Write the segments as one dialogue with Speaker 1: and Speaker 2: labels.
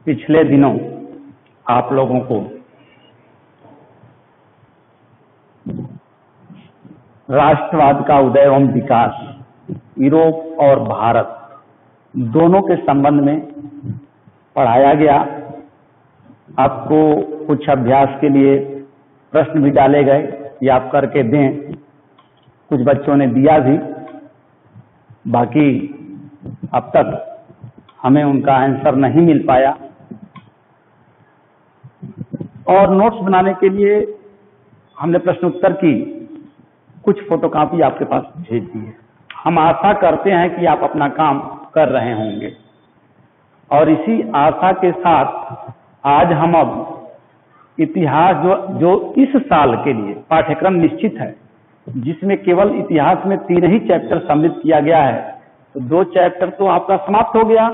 Speaker 1: पिछले दिनों आप लोगों को राष्ट्रवाद का उदय एवं विकास यूरोप और भारत दोनों के संबंध में पढ़ाया गया। आपको कुछ अभ्यास के लिए प्रश्न भी डाले गए कि आप करके दें। कुछ बच्चों ने दिया भी, बाकी अब तक हमें उनका आंसर नहीं मिल पाया। और नोट्स बनाने के लिए हमने प्रश्न उत्तर की कुछ फोटोकॉपी आपके पास भेज दी है। हम आशा करते हैं कि आप अपना काम कर रहे होंगे और इसी आशा के साथ आज हम अब इतिहास जो इस साल के लिए पाठ्यक्रम निश्चित है, जिसमें केवल इतिहास में 3 ही चैप्टर सम्मिलित किया गया है, तो 2 चैप्टर तो आपका समाप्त हो गया।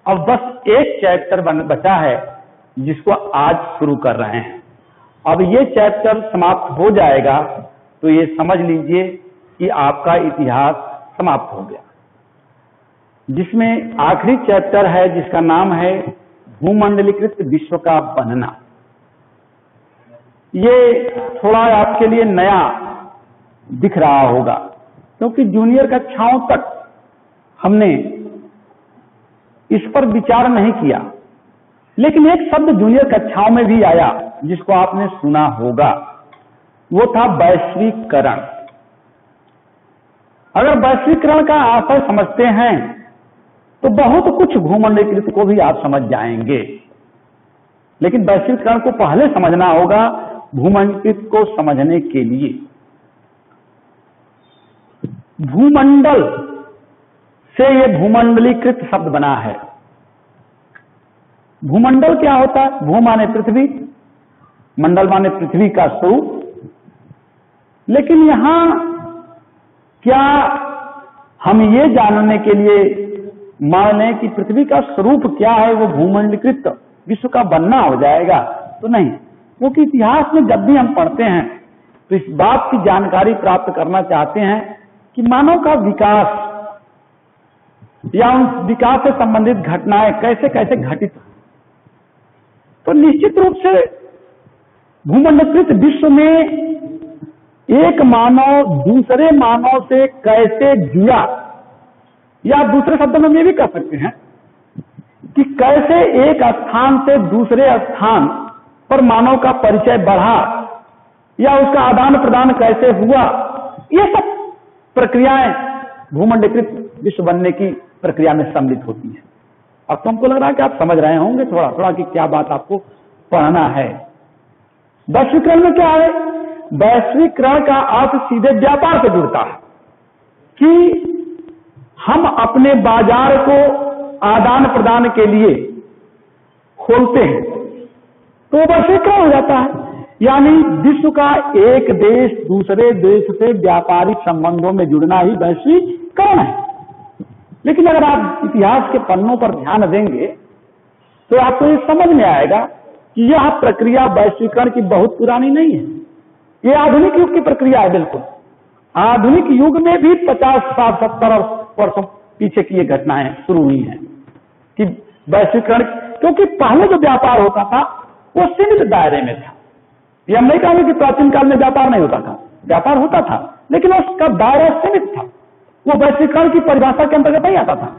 Speaker 1: अब बस एक चैप्टर बचा है जिसको आज शुरू कर रहे हैं। अब ये चैप्टर समाप्त हो जाएगा तो ये समझ लीजिए कि आपका इतिहास समाप्त हो गया, जिसमें आखिरी चैप्टर है जिसका नाम है भूमंडलीकृत विश्व का बनना। ये थोड़ा आपके लिए नया दिख रहा होगा क्योंकि जूनियर कक्षाओं तक हमने इस पर विचार नहीं किया, लेकिन एक शब्द जूनियर कक्षाओं में भी आया जिसको आपने सुना होगा, वो था वैश्वीकरण। अगर वैश्वीकरण का आशय समझते हैं तो बहुत कुछ भूमंडलीकृत को भी आप समझ जाएंगे, लेकिन वैश्वीकरण को पहले समझना होगा भूमंडलीकृत को समझने के लिए। भूमंडल से ये भूमंडलीकृत शब्द बना है। भूमंडल क्या होता है? भू माने पृथ्वी, मंडल माने पृथ्वी का स्वरूप। लेकिन यहां क्या हम ये जानने के लिए मान लें कि पृथ्वी का स्वरूप क्या है, वो भूमंडलीकृत विश्व का बनना हो जाएगा? तो नहीं, क्योंकि इतिहास में जब भी हम पढ़ते हैं तो इस बात की जानकारी प्राप्त करना चाहते हैं कि मानव का विकास या उन विकास से संबंधित घटनाएं कैसे कैसे घटित हुई। तो निश्चित रूप से भूमंडलीकृत विश्व में एक मानव दूसरे मानव से कैसे जुड़ा, या दूसरे शब्दों में ये भी कह सकते हैं कि कैसे एक स्थान से दूसरे स्थान पर मानव का परिचय बढ़ा या उसका आदान प्रदान कैसे हुआ। ये सब प्रक्रियाएं भूमंडलीकृत विश्व बनने की प्रक्रिया में सम्मिलित होती है। अब तो हमको लग रहा है कि आप समझ रहे होंगे थोड़ा थोड़ा कि क्या बात आपको पढ़ना है। वैश्वीकरण में क्या है? वैश्वीकरण का अर्थ सीधे व्यापार से जुड़ता है कि हम अपने बाजार को आदान प्रदान के लिए खोलते हैं तो वैश्वीकरण हो जाता है। यानी विश्व का एक देश दूसरे देश से व्यापारिक संबंधों में जुड़ना ही वैश्वीकरण है। लेकिन अगर आप इतिहास के पन्नों पर ध्यान देंगे तो आपको ये समझ में आएगा कि यह प्रक्रिया वैश्वीकरण की बहुत पुरानी नहीं है, ये आधुनिक युग की प्रक्रिया है। बिल्कुल आधुनिक युग में भी 50, 60, 70 वर्षों पीछे की ये घटनाएं शुरू हुई हैं कि वैश्वीकरण, क्योंकि पहले जो व्यापार होता था वो सीमित दायरे में था। ये हम नहीं कहेंगे कि प्राचीन काल में व्यापार नहीं होता था, व्यापार होता था, लेकिन उसका दायरा सीमित था, वो वैश्वीकरण की परिभाषा के अंतर्गत नहीं आता था।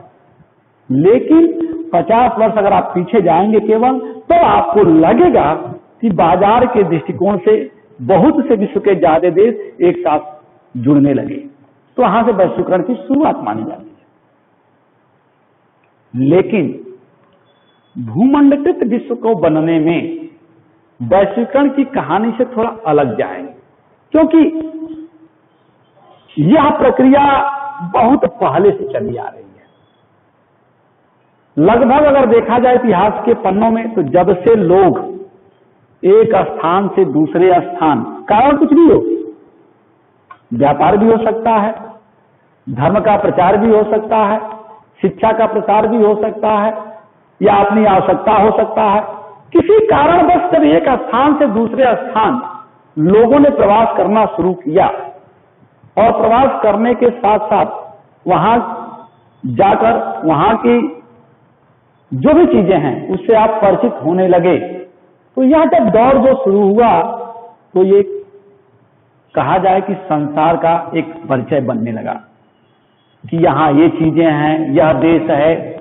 Speaker 1: लेकिन 50 वर्ष अगर आप पीछे जाएंगे केवल, तो आपको लगेगा कि बाजार के दृष्टिकोण से बहुत से विश्व के ज्यादा देश एक साथ जुड़ने लगे, तो वहां से वैश्वीकरण की शुरुआत मानी जाती है। लेकिन भूमंडलीकृत विश्व को बनने में वैश्वीकरण की कहानी से थोड़ा अलग जाएंगे, क्योंकि यह प्रक्रिया बहुत पहले से चली आ रही है। लगभग अगर देखा जाए इतिहास के पन्नों में, तो जब से लोग एक स्थान से दूसरे स्थान, कारण कुछ भी हो, व्यापार भी हो सकता है, धर्म का प्रचार भी हो सकता है, शिक्षा का प्रसार भी हो सकता है, या अपनी आवश्यकता हो सकता है, किसी कारणवश जब एक स्थान से दूसरे स्थान लोगों ने प्रवास करना शुरू किया और प्रवास करने के साथ साथ वहां जाकर वहां की जो भी चीजें हैं उससे आप परिचित होने लगे, तो यह जब दौर जो शुरू हुआ तो ये कहा जाए कि संसार का एक परिचय बनने लगा कि यहाँ ये चीजें हैं, यह देश है।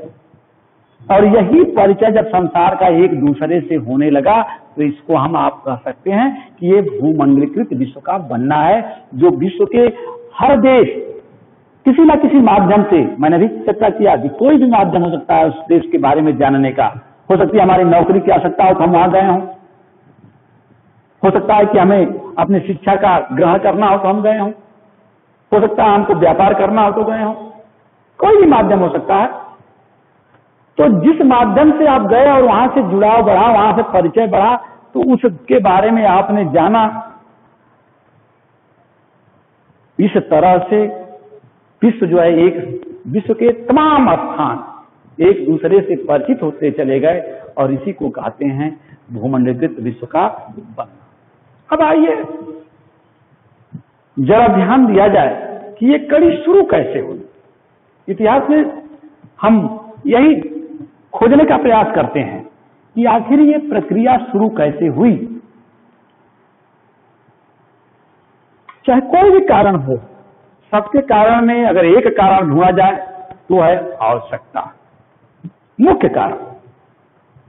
Speaker 1: और यही परिचय जब संसार का एक दूसरे से होने लगा तो इसको हम आप कह सकते हैं कि ये भूमंडलीकृत विश्व का बनना है, जो विश्व के हर देश किसी न किसी माध्यम से, मैंने भी चर्चा किया कि कोई भी माध्यम हो सकता है उस देश के बारे में जानने का। हो सकती है हमारी नौकरी की आवश्यकता हो तो हम वहां गए हों, हो सकता है कि हमें अपनी शिक्षा का ग्रहण करना हो तो हम गए हों, हो सकता है हमको व्यापार करना हो तो गए हों, कोई भी माध्यम हो सकता है। तो जिस माध्यम से आप गए और वहां से जुड़ाव बढ़ा, वहां से परिचय बढ़ा, तो उसके बारे में आपने जाना। इस तरह से विश्व जो है, एक विश्व के तमाम स्थान एक दूसरे से परिचित होते चले गए और इसी को कहते हैं भूमंडलीकृत विश्व का बनना। अब आइए जरा ध्यान दिया जाए कि ये कड़ी शुरू कैसे हुई। इतिहास में हम यही खोजने का प्रयास करते हैं कि आखिर ये प्रक्रिया शुरू कैसे हुई। चाहे कोई भी कारण हो, सबके कारण में अगर एक कारण ढूंढा जाए तो है आवश्यकता। मुख्य कारण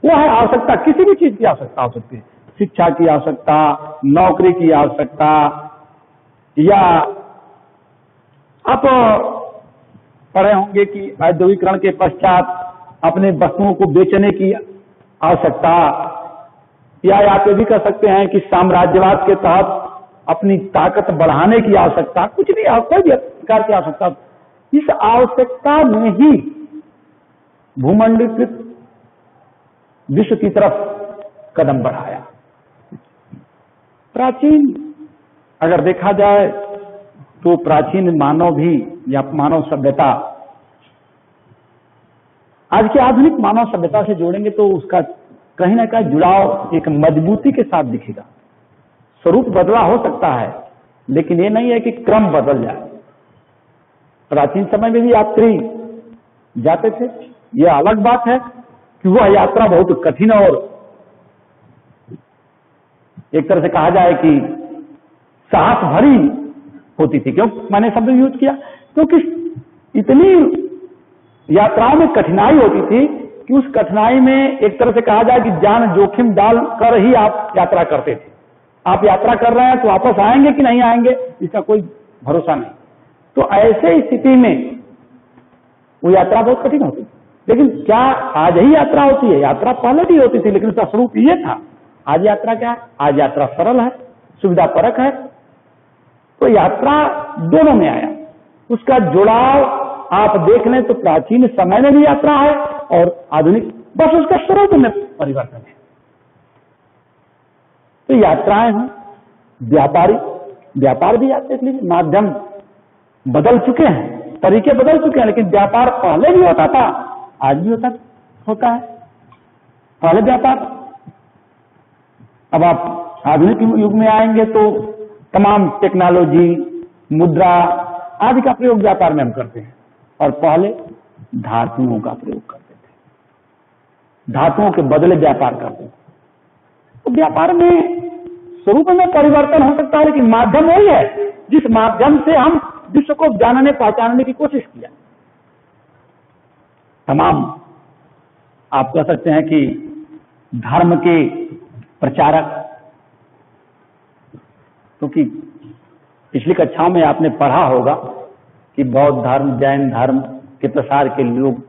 Speaker 1: वो है आवश्यकता। किसी भी चीज की आवश्यकता हो सकती है, शिक्षा की आवश्यकता, नौकरी की आवश्यकता, या आप पढ़े होंगे कि औद्योगिकरण के पश्चात अपने वस्तुओं को बेचने की आवश्यकता, या आप ये भी कह सकते हैं कि साम्राज्यवाद के तहत अपनी ताकत बढ़ाने की आवश्यकता, कुछ भी कोई भी प्रकार की आवश्यकता। इस आवश्यकता में ही भूमंडलीकृत विश्व की तरफ कदम बढ़ाया। प्राचीन अगर देखा जाए तो प्राचीन मानव भी या मानव सभ्यता आज की आधुनिक मानव सभ्यता से जोड़ेंगे तो उसका कहीं ना कहीं जुड़ाव एक मजबूती के साथ दिखेगा। स्वरूप बदला हो सकता है, लेकिन ये नहीं है कि क्रम बदल जाए। प्राचीन समय में भी यात्री जाते थे, यह अलग बात है कि वह यात्रा बहुत कठिन और एक तरह से कहा जाए कि साहस भरी होती थी। क्यों मैंने शब्द यूज किया? क्योंकि इतनी यात्राओं में कठिनाई होती थी कि उस कठिनाई में एक तरह से कहा जाए कि जान जोखिम डाल कर ही आप यात्रा करते थे। आप यात्रा कर रहे हैं तो वापस आएंगे कि नहीं आएंगे इसका कोई भरोसा नहीं। तो ऐसे स्थिति में वो यात्रा बहुत कठिन होती थी। लेकिन क्या आज ही यात्रा होती है? यात्रा पहले भी होती थी, लेकिन उसका स्वरूप ये था। आज यात्रा क्या है? आज यात्रा सरल है, सुविधापरक है। तो यात्रा दोनों में आया, उसका जुड़ाव आप देख लें तो प्राचीन समय में भी यात्रा है और आधुनिक, बस उसका स्वरूप में परिवर्तन है। तो यात्राएं हैं, व्यापार भी यात्रा के लिए माध्यम बदल चुके हैं, तरीके बदल चुके हैं, लेकिन व्यापार पहले भी होता था, आज भी होता है। पहले व्यापार, अब आप आधुनिक युग में आएंगे तो तमाम टेक्नोलॉजी, मुद्रा आदि का प्रयोग व्यापार में हम करते हैं, और पहले धातुओं का प्रयोग करते थे, धातुओं के बदले व्यापार करते थे। तो व्यापार में स्वरूप में परिवर्तन हो सकता है, लेकिन माध्यम वही है जिस माध्यम से हम विश्व को जानने पहचानने की कोशिश किया। तमाम आप कह सकते हैं कि धर्म के प्रचारक, क्योंकि पिछली कक्षाओं में आपने पढ़ा होगा कि बौद्ध धर्म, जैन धर्म के प्रसार के लोग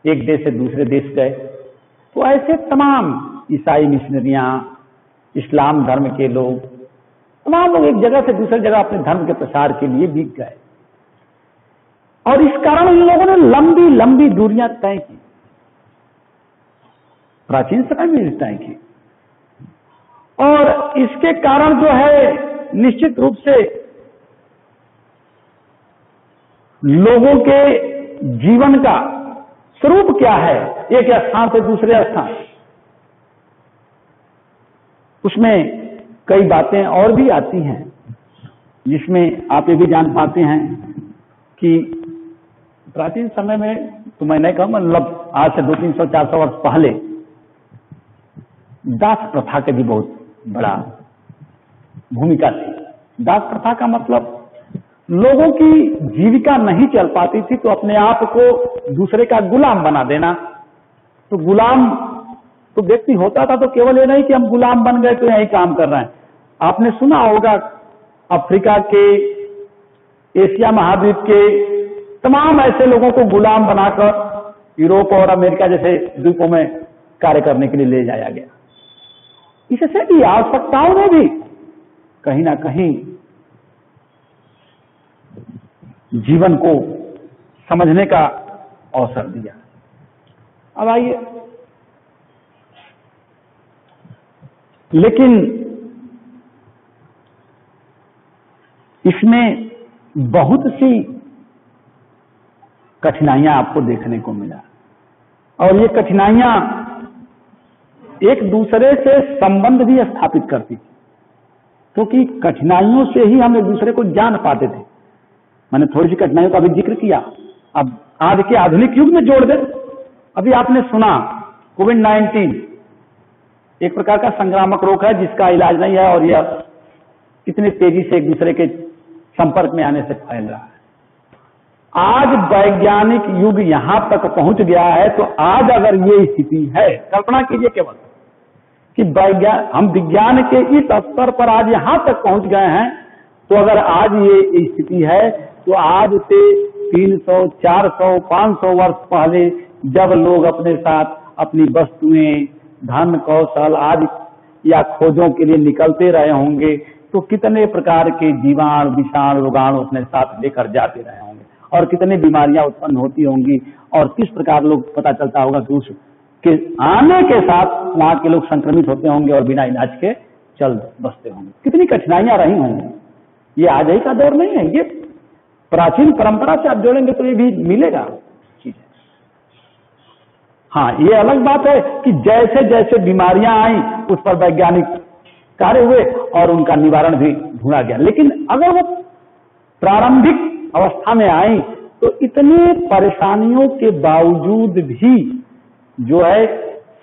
Speaker 1: एक देश से दूसरे देश गए, तो ऐसे तमाम ईसाई मिशनरियां, इस्लाम धर्म के लोग, तमाम लोग एक जगह से दूसरी जगह अपने धर्म के प्रसार के लिए भी गए, और इस कारण इन लोगों ने लंबी लंबी दूरियां तय की, प्राचीन समय में तय की। और इसके कारण जो है निश्चित रूप से लोगों के जीवन का स्वरूप क्या है, एक स्थान से दूसरे स्थान, उसमें कई बातें और भी आती हैं, जिसमें आप ये भी जान पाते हैं कि प्राचीन समय में तो मैं नहीं कहूँगा, मतलब आज से 200-300-400 वर्ष पहले दास प्रथा के भी बहुत बड़ा भूमिका थी। दास प्रथा का मतलब लोगों की जीविका नहीं चल पाती थी तो अपने आप को दूसरे का गुलाम बना देना। तो गुलाम तो व्यक्ति होता था तो केवल ये नहीं कि हम गुलाम बन गए तो यही काम कर रहे हैं। आपने सुना होगा अफ्रीका के, एशिया महाद्वीप के तमाम ऐसे लोगों को गुलाम बनाकर यूरोप और अमेरिका जैसे द्वीपों में कार्य करने के लिए ले जाया गया। इससे भी आवश्यकताओं ने भी कहीं ना कहीं जीवन को समझने का अवसर दिया। अब आइए, लेकिन इसमें बहुत सी कठिनाइयां आपको देखने को मिला और ये कठिनाइयां एक दूसरे से संबंध भी स्थापित करती थी, क्योंकि कठिनाइयों से ही हम एक दूसरे को जान पाते थे। मैंने थोड़ी सी कठिनाइयों का भी जिक्र किया, अब आज के आधुनिक युग में जोड़ दे। अभी आपने सुना कोविड-19 एक प्रकार का संक्रामक रोग है जिसका इलाज नहीं है और यह इतनी तेजी से एक दूसरे के संपर्क में आने से फैल रहा है। आज वैज्ञानिक युग यहां तक पहुंच गया है, तो आज अगर ये स्थिति है, कल्पना कीजिए केवल कि हम विज्ञान के इस स्तर पर आज यहां तक पहुंच गए हैं, तो अगर आज ये स्थिति है तो आज से 300, 400, 500 वर्ष पहले जब लोग अपने साथ अपनी वस्तुएं, धन, कौशल आदि या खोजों के लिए निकलते रहे होंगे, तो कितने प्रकार के जीवाणु, विषाणु, रोगाणु अपने साथ लेकर जाते रहे होंगे और कितनी बीमारियां उत्पन्न होती होंगी और किस प्रकार लोग, पता चलता होगा कि उसके आने के साथ वहां के लोग संक्रमित होते होंगे और बिना इलाज के चल बसते होंगे। कितनी कठिनाइयां रही होंगी। ये आज ही का दौर नहीं है, ये प्राचीन परंपरा से आप जोड़ेंगे तो ये भी मिलेगा चीज। हाँ, ये अलग बात है कि जैसे जैसे बीमारियां आई उस पर वैज्ञानिक कार्य हुए और उनका निवारण भी ढूंढा गया, लेकिन अगर वो प्रारंभिक अवस्था में आई तो इतनी परेशानियों के बावजूद भी जो है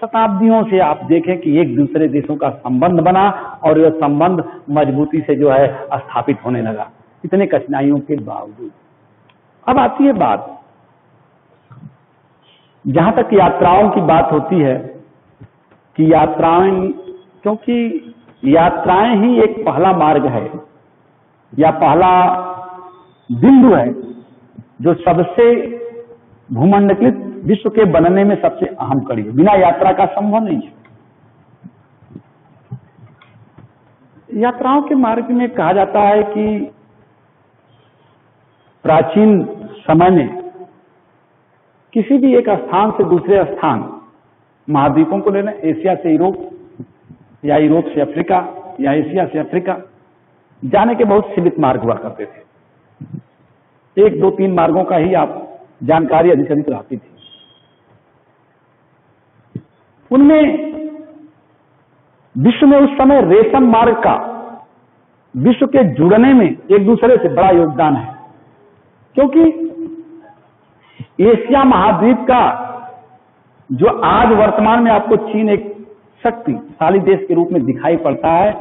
Speaker 1: शताब्दियों से आप देखें कि एक दूसरे देशों का संबंध बना और यह संबंध मजबूती से जो है स्थापित होने लगा, इतने कठिनाइयों के बावजूद। अब आती है बात, जहां तक यात्राओं की बात होती है कि यात्राएं, क्योंकि यात्राएं ही एक पहला मार्ग है या पहला बिंदु है जो सबसे भूमंडलित विश्व के बनने में सबसे अहम कड़ी है। बिना यात्रा का संभव नहीं है। यात्राओं के मार्ग में कहा जाता है कि प्राचीन समय में किसी भी एक स्थान से दूसरे स्थान, महाद्वीपों को लेना, एशिया से यूरोप या यूरोप से अफ्रीका या एशिया से अफ्रीका जाने के बहुत सीमित मार्ग हुआ करते थे। 1, 2, 3 मार्गों का ही आप जानकारी अधिक अधिक रहती थी। उनमें विश्व में उस समय रेशम मार्ग का विश्व के जुड़ने में एक दूसरे से बड़ा योगदान है, क्योंकि एशिया महाद्वीप का जो आज वर्तमान में आपको चीन एक शक्तिशाली देश के रूप में दिखाई पड़ता है,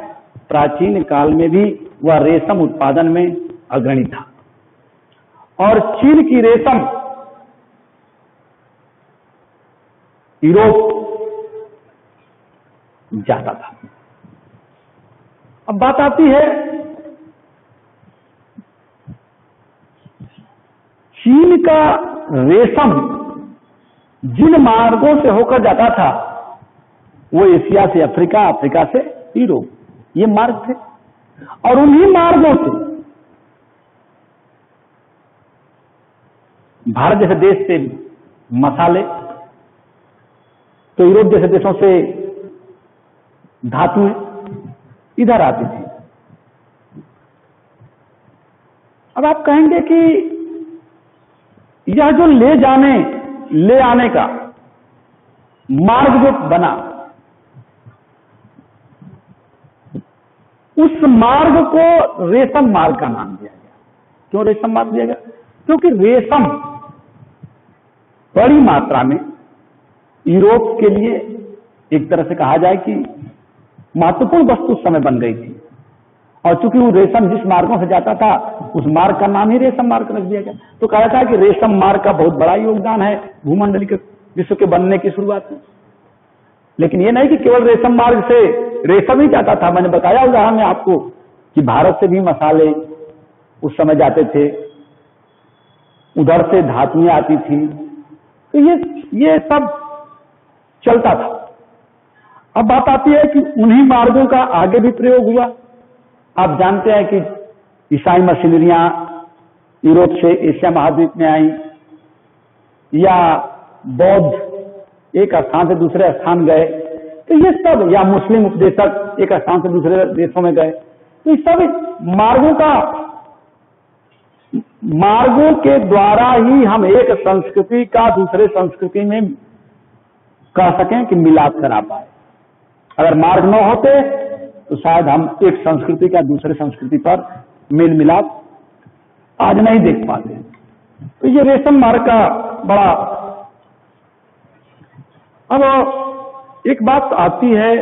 Speaker 1: प्राचीन काल में भी वह रेशम उत्पादन में अग्रणी था और चीन की रेशम यूरोप जाता था। अब बात आती है चीन का रेशम जिन मार्गों से होकर जाता था वो एशिया से अफ्रीका, अफ्रीका से यूरोप, ये मार्ग थे और उन्हीं मार्गों से भारत जैसे देश से मसाले, तो यूरोप जैसे देशों से धातुएं इधर आती थी। अब आप कहेंगे कि यह जो ले आने का मार्ग जो बना, उस मार्ग को रेशम मार्ग का नाम दिया गया। क्यों रेशम मार्ग दिया गया? क्योंकि रेशम बड़ी मात्रा में यूरोप के लिए एक तरह से कहा जाए कि महत्वपूर्ण वस्तु उस समय बन गई थी। और चूंकि वो रेशम जिस मार्गों से जाता था उस मार्ग का नाम ही रेशम मार्ग रख दिया गया। तो कहा था कि रेशम मार्ग का बहुत बड़ा योगदान है भूमंडल के विश्व के बनने की शुरुआत में। लेकिन ये नहीं कि केवल रेशम मार्ग से रेशम ही जाता था। मैंने बताया उदाहरण में आपको कि भारत से भी मसाले उस समय जाते थे, उधर से धातुएं आती थी, तो ये सब चलता था। अब बात आती है कि उन्हीं मार्गों का आगे भी प्रयोग हुआ। आप जानते हैं कि ईसाई मशीनरियां यूरोप से एशिया महाद्वीप में आई, या बौद्ध एक स्थान से दूसरे स्थान गए, तो ये सब, या मुस्लिम उपदेशक एक स्थान से दूसरे देशों में गए, तो ये सब मार्गों के द्वारा ही हम एक संस्कृति का दूसरे संस्कृति में कह सकें कि मिलाप करा पाए। अगर मार्ग न होते तो शायद हम एक संस्कृति का दूसरे संस्कृति पर मेल मिलाप आज नहीं देख पाते। तो ये रेशम मार्ग का बड़ा। अब एक बात आती है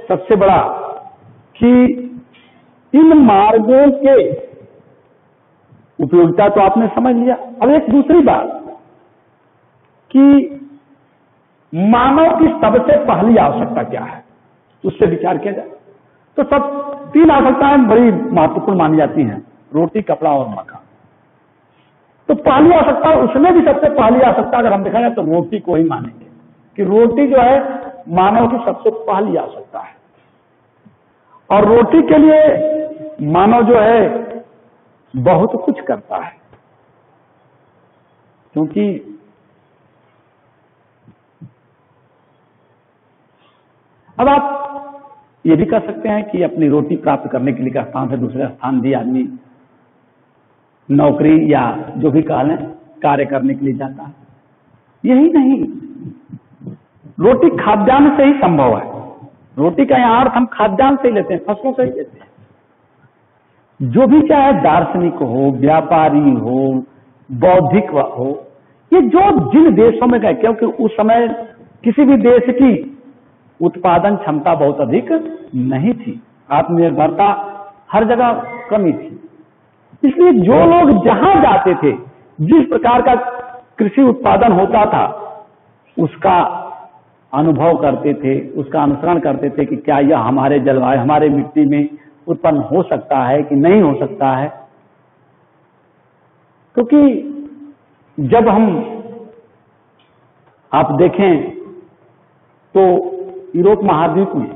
Speaker 1: सबसे बड़ा कि इन मार्गों के उपयोगिता तो आपने समझ लिया। अब एक दूसरी बात कि मानव की सबसे पहली आवश्यकता क्या है, उससे विचार किया जाए तो सब 3 आवश्यकताएं बड़ी महत्वपूर्ण मानी जाती हैं, रोटी, कपड़ा और मकान। तो पहली आवश्यकता, उसमें भी सबसे पहली आवश्यकता अगर हम देखा जाए तो रोटी को ही मानेंगे कि रोटी जो है मानव की सबसे पहली आवश्यकता है। और रोटी के लिए मानव जो है बहुत कुछ करता है, क्योंकि अब आप ये भी कह सकते हैं कि अपनी रोटी प्राप्त करने के लिए एक स्थान से दूसरे स्थान भी आदमी नौकरी या जो भी कहें कार्य करने के लिए जाता है। यही नहीं, रोटी खाद्यान्न से ही संभव है। रोटी का यहाँ अर्थ हम खाद्यान्न से ही लेते हैं, फसलों से ही लेते हैं। जो भी चाहे दार्शनिक हो, व्यापारी हो, बौद्धिक हो, ये जो जिन देशों में गए, क्योंकि उस समय किसी भी देश की उत्पादन क्षमता बहुत अधिक नहीं थी, आत्मनिर्भरता हर जगह कमी थी, इसलिए जो लोग जहां जाते थे, जिस प्रकार का कृषि उत्पादन होता था उसका अनुभव करते थे, उसका अनुसरण करते थे कि क्या यह हमारे जलवायु, हमारे मिट्टी में उत्पन्न हो सकता है कि नहीं हो सकता है। क्योंकि जब आप देखें तो यूरोप महाद्वीप में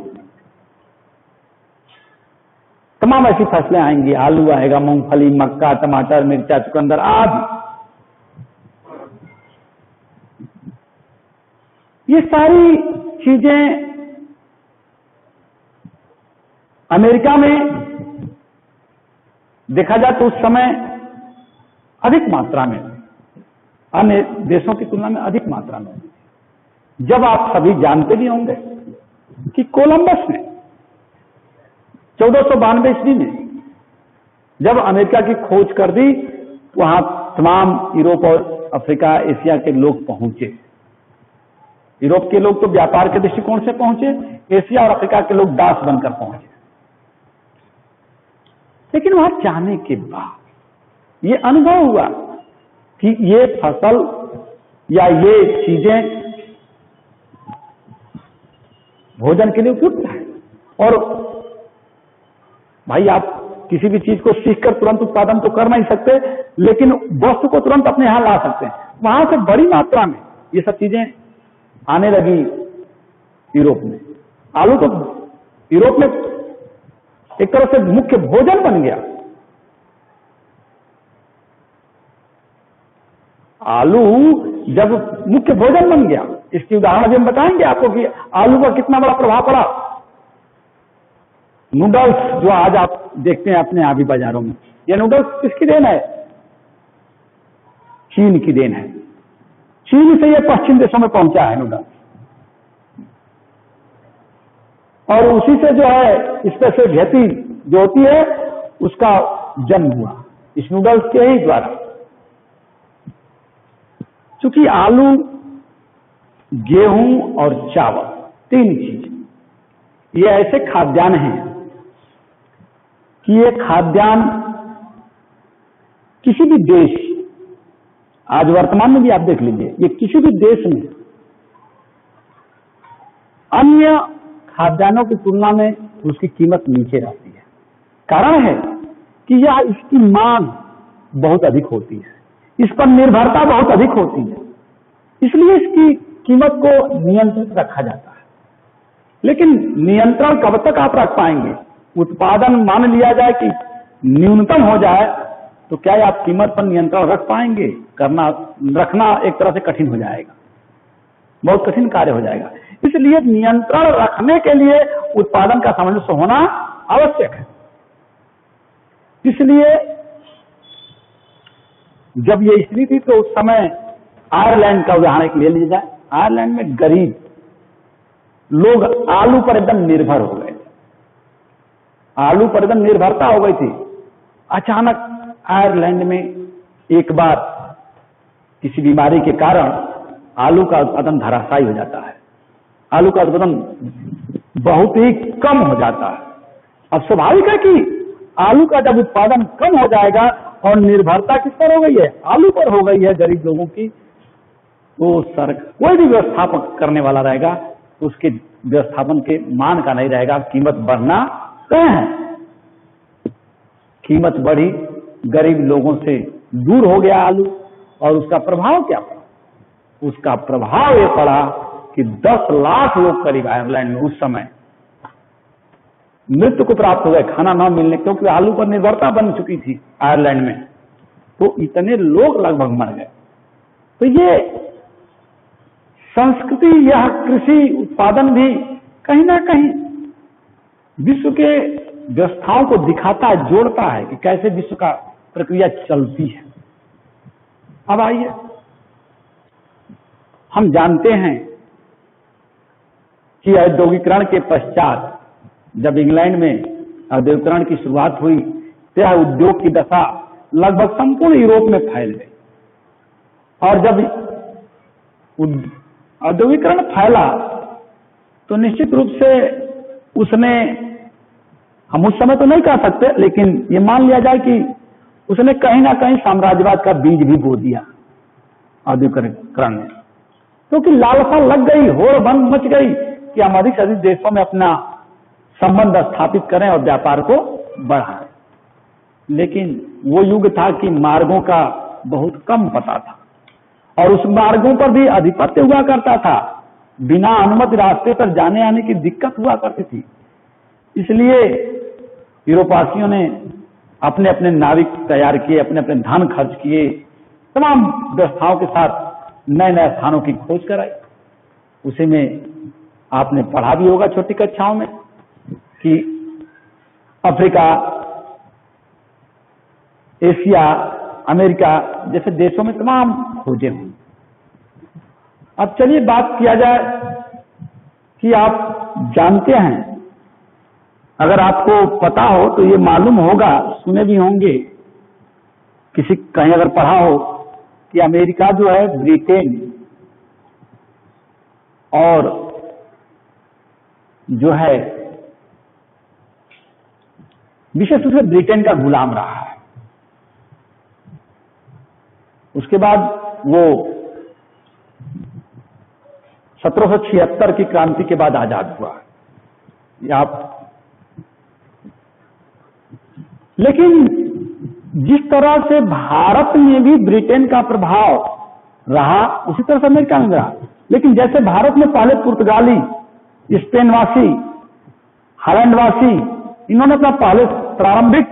Speaker 1: तमाम ऐसी फसलें आएंगी, आलू आएगा, मूंगफली, मक्का, टमाटर, मिर्चा, चुकंदर आदि। ये सारी चीजें अमेरिका में देखा जाए तो उस समय अधिक मात्रा में, अन्य देशों की तुलना में अधिक मात्रा में। जब आप सभी जानते भी होंगे कि कोलंबस ने 1492 ईस्वी में जब अमेरिका की खोज कर दी, वहां तमाम यूरोप और अफ्रीका, एशिया के लोग पहुंचे। यूरोप के लोग तो व्यापार के दृष्टिकोण से पहुंचे, एशिया और अफ्रीका के लोग दास बनकर पहुंचे। लेकिन वहां जाने के बाद ये अनुभव हुआ कि ये फसल या ये चीजें भोजन के लिए उपयुक्त है। और भाई आप किसी भी चीज को सीखकर तुरंत उत्पादन तो कर नहीं सकते, लेकिन वस्तु को तुरंत अपने यहां ला सकते हैं। वहां से बड़ी मात्रा में ये सब चीजें आने लगी यूरोप में। आलू तो यूरोप में एक तरह से मुख्य भोजन बन गया। आलू जब मुख्य भोजन बन गया, इसकी उदाहरण अभी हम बताएंगे आपको कि आलू का कितना बड़ा प्रभाव पड़ा। नूडल्स जो आज आप देखते हैं अपने यहाँ भी बाजारों में, ये नूडल्स किसकी देन है? चीन की देन है। चीन से ये पश्चिम देशों में पहुंचा है नूडल्स, और उसी से जो है स्पेशल खेती जो होती है उसका जन्म हुआ इस नूडल्स के ही द्वारा। चूंकि आलू गेहूं और चावल, 3 चीज। ये ऐसे खाद्यान्न हैं कि ये खाद्यान्न किसी भी देश, आज वर्तमान में भी आप देख लीजिए, ये किसी भी देश में अन्य खाद्यान्नों की तुलना में उसकी कीमत नीचे रहती है। कारण है कि यह इसकी मांग बहुत अधिक होती है, इस पर निर्भरता बहुत अधिक होती है, इसलिए इसकी कीमत को नियंत्रित रखा जाता है। लेकिन नियंत्रण कब तक आप रख पाएंगे? उत्पादन मान लिया जाए कि न्यूनतम हो जाए तो क्या आप कीमत पर नियंत्रण रख पाएंगे? रखना एक तरह से कठिन हो जाएगा, बहुत कठिन कार्य हो जाएगा। इसलिए नियंत्रण रखने के लिए उत्पादन का सामंजस्य होना आवश्यक है। इसलिए जब ये स्थिति थी तो उस समय आयरलैंड का उदाहरण ले लिया जाए। आयरलैंड में गरीब लोग आलू पर एकदम निर्भर हो गए, आलू पर एकदम निर्भरता हो गई थी। अचानक आयरलैंड में एक बार किसी बीमारी के कारण आलू का उत्पादन धराशायी हो जाता है, आलू का उत्पादन बहुत ही कम हो जाता है। अब स्वाभाविक है कि आलू का जब उत्पादन कम हो जाएगा और निर्भरता किस पर हो गई है? आलू पर हो गई है गरीब लोगों की, तो कोई भी व्यवस्थापन करने वाला रहेगा तो उसके व्यवस्थापन के मान का नहीं रहेगा, कीमत बढ़ना तय है। कीमत बढ़ी, गरीब लोगों से दूर हो गया आलू, और उसका प्रभाव क्या पड़ा? उसका प्रभाव ये पड़ा कि 10 लाख लोग करीब आयरलैंड में उस समय मृत्यु को प्राप्त हो गए, खाना न मिलने, क्योंकि आलू पर निर्भरता बन चुकी थी आयरलैंड में, तो इतने लोग लगभग मर गए। तो ये संस्कृति, यह कृषि उत्पादन भी कहीं ना कहीं विश्व के व्यवस्थाओं को दिखाता है, जोड़ता है कि कैसे विश्व का प्रक्रिया चलती है। अब आइए, हम जानते हैं कि औद्योगिकरण के पश्चात जब इंग्लैंड में औद्योगिकरण की शुरुआत हुई तो यह उद्योग की दशा लगभग संपूर्ण यूरोप में फैल गई। और जब औद्योगिकरण फैला तो निश्चित रूप से उसने, हम उस समय तो नहीं कह सकते, लेकिन ये मान लिया जाए कि उसने कहीं ना कहीं साम्राज्यवाद का बीज भी बो दिया औद्योगिकरण में, क्योंकि लालसा लग गई, होड़ बंद मच गई कि हम अधिक से अधिक देशों में अपना संबंध स्थापित करें और व्यापार को बढ़ाएं। लेकिन वो युग था कि मार्गों का बहुत कम पता था, और उस मार्गों पर भी आधिपत्य हुआ करता था, बिना अनुमति रास्ते पर जाने आने की दिक्कत हुआ करती थी। इसलिए यूरोपवासियों ने अपने अपने नाविक तैयार किए, अपने अपने धन खर्च किए, तमाम व्यवस्थाओं के साथ नए नए स्थानों की खोज कराई। उसी में आपने पढ़ा भी होगा छोटी कक्षाओं में कि अफ्रीका, एशिया, अमेरिका जैसे देशों में तमाम खोजें हुई। अब चलिए बात किया जाए कि आप जानते हैं, अगर आपको पता हो तो ये मालूम होगा, सुने भी होंगे, किसी कहीं अगर पढ़ा हो कि अमेरिका जो है ब्रिटेन और जो है विशेष रूप से ब्रिटेन का गुलाम रहा है। उसके बाद वो 1776 की क्रांति के बाद आजाद हुआ। लेकिन जिस तरह से भारत में भी ब्रिटेन का प्रभाव रहा, उसी तरह से अमेरिका में रहा। लेकिन जैसे भारत में पहले पुर्तगाली, स्पेनवासी, हॉलैंडवासी, इन्होंने अपना पहले प्रारंभिक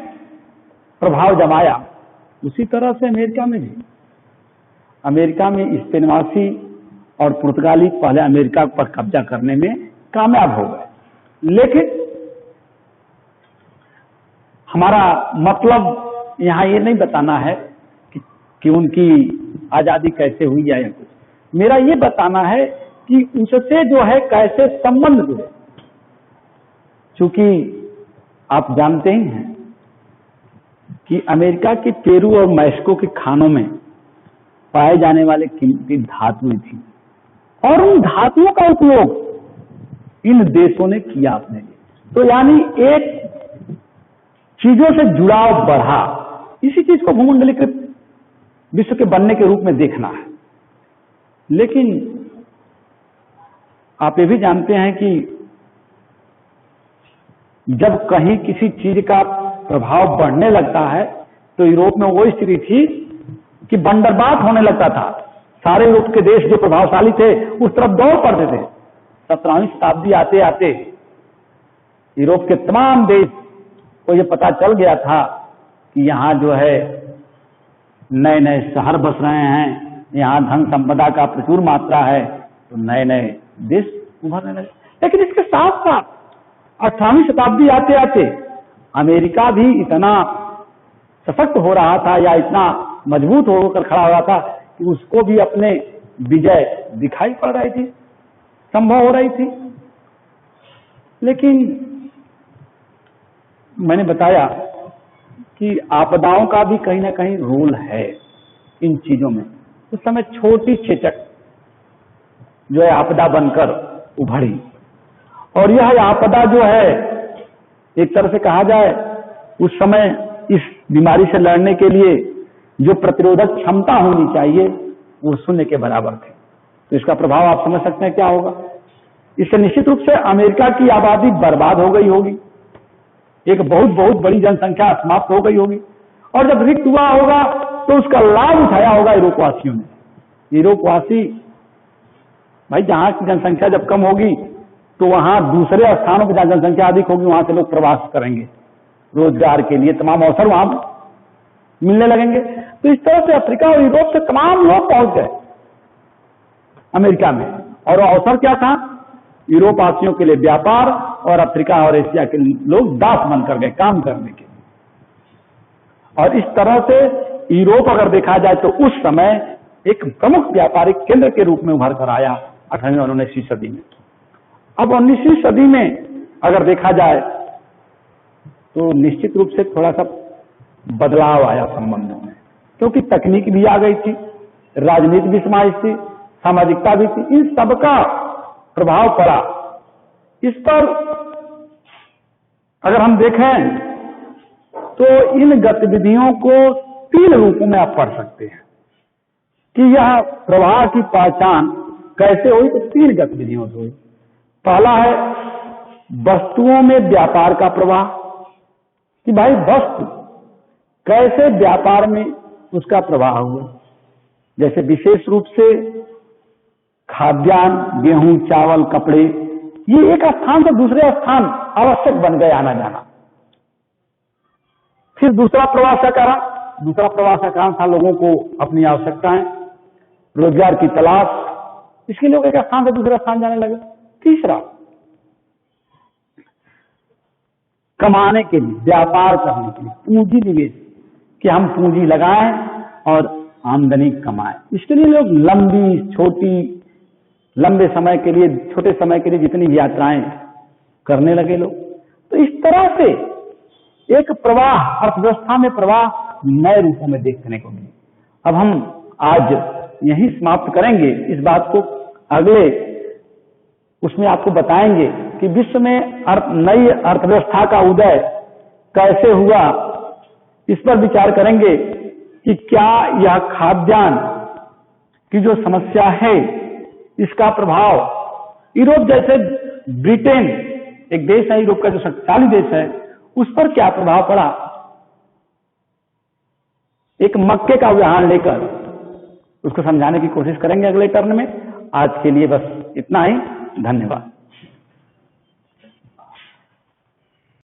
Speaker 1: प्रभाव जमाया, उसी तरह से अमेरिका में भी। अमेरिका में स्पेनवासी और पुर्तगाली पहले अमेरिका पर कब्जा करने में कामयाब हो गए। लेकिन हमारा मतलब यहाँ ये नहीं बताना है कि उनकी आजादी कैसे हुई या कुछ, मेरा ये बताना है कि उससे जो है कैसे संबंध जुड़े। चूंकि आप जानते ही हैं कि अमेरिका के पेरू और मैक्सिको के खानों में पाए जाने वाले कीमती धातुएं थी, और उन धातुओं का उपयोग इन देशों ने किया अपने लिए। तो यानी एक चीजों से जुड़ाव बढ़ा, इसी चीज को भूमंडलीकृत विश्व के बनने के रूप में देखना है। लेकिन आप ये भी जानते हैं कि जब कहीं किसी चीज का प्रभाव बढ़ने लगता है तो यूरोप में वो स्थिति थी कि बंदरबांट होने लगता था। सारे यूरोप के देश जो प्रभावशाली थे उस तरफ दौड़ पड़ते थे। 17वीं शताब्दी आते आते यूरोप के तमाम देश को यह पता चल गया था कि यहाँ जो है नए नए शहर बस रहे हैं, यहाँ धन संपदा का प्रचुर मात्रा है, तो नए नए देश उभरने लगे। लेकिन इसके साथ साथ 18वीं शताब्दी आते आते अमेरिका भी इतना सशक्त हो रहा था या इतना मजबूत होकर खड़ा हुआ था कि उसको भी अपने विजय दिखाई पड़ रही थी, संभव हो रही थी। लेकिन मैंने बताया कि आपदाओं का भी कहीं ना कहीं रोल है इन चीजों में। उस समय छोटी चेचक जो है आपदा बनकर उभरी, और यह आपदा जो है एक तरह से कहा जाए उस समय इस बीमारी से लड़ने के लिए जो प्रतिरोधक क्षमता होनी चाहिए वो शून्य के बराबर थी। तो इसका प्रभाव आप समझ सकते हैं क्या होगा। इससे निश्चित रूप से अमेरिका की आबादी बर्बाद हो गई होगी, एक बहुत बहुत बड़ी जनसंख्या समाप्त हो गई होगी, और जब रिक्त हुआ होगा तो उसका लाभ उठाया होगा यूरोपवासियों ने। यूरोपवासी भाई जहां की जनसंख्या जब कम होगी तो वहां दूसरे स्थानों पर जहां जनसंख्या अधिक होगी वहां से लोग प्रवास करेंगे, रोजगार के लिए तमाम अवसर वहां मिलने लगेंगे। तो इस तरह से अफ्रीका और यूरोप से तमाम लोग पहुंच गए अमेरिका में, और अवसर क्या था, यूरोप वासियों के लिए व्यापार, और अफ्रीका और एशिया के लोग दास बनकर गए काम करने के लिए। और इस तरह से यूरोप अगर देखा जाए तो उस समय एक प्रमुख व्यापारिक केंद्र के रूप में उभर कर आया 18वीं और 19वीं सदी में। अब 19वीं सदी में अगर देखा जाए तो निश्चित रूप से थोड़ा सा बदलाव आया संबंधों में, क्योंकि तकनीक भी आ गई थी, राजनीति भी समाज थी, सामाजिकता भी थी, इन सबका प्रभाव पड़ा। इस पर अगर हम देखें तो इन गतिविधियों को 3 रूपों में आप पढ़ सकते हैं कि यह प्रवाह की पहचान कैसे हुई। तो 3 गतिविधियों से हुई। पहला है वस्तुओं में व्यापार का प्रवाह, कि भाई वस्तु कैसे व्यापार में उसका प्रवाह हुआ। जैसे विशेष रूप से खाद्यान्न, गेहूं, चावल, कपड़े, ये एक स्थान से दूसरे स्थान आवश्यक बन गए आना जाना। फिर दूसरा प्रवास का कारण था लोगों को अपनी आवश्यकताएं, रोजगार की तलाश, इसके लोग एक स्थान से दूसरा स्थान जाने लगे। तीसरा कमाने के लिए, व्यापार करने के लिए, पूंजी निवेश, कि हम पूंजी लगाएं और आमदनी कमाएं। इसके लिए लोग लंबे समय के लिए, छोटे समय के लिए जितनी भी यात्राएं करने लगे लोग। तो इस तरह से एक प्रवाह, अर्थव्यवस्था में प्रवाह नए रूपों में देखने को मिले। अब हम आज यही समाप्त करेंगे इस बात को, अगले उसमें आपको बताएंगे कि विश्व में नई अर्थव्यवस्था का उदय कैसे हुआ। इस पर विचार करेंगे कि क्या यह खाद्यान्न की जो समस्या है इसका प्रभाव यूरोप जैसे ब्रिटेन, एक देश है यूरोप का जो शक्तिशाली देश है, उस पर क्या प्रभाव पड़ा। एक मक्के का उदाहरण लेकर उसको समझाने की कोशिश करेंगे अगले टर्न में। आज के लिए बस इतना ही, धन्यवाद।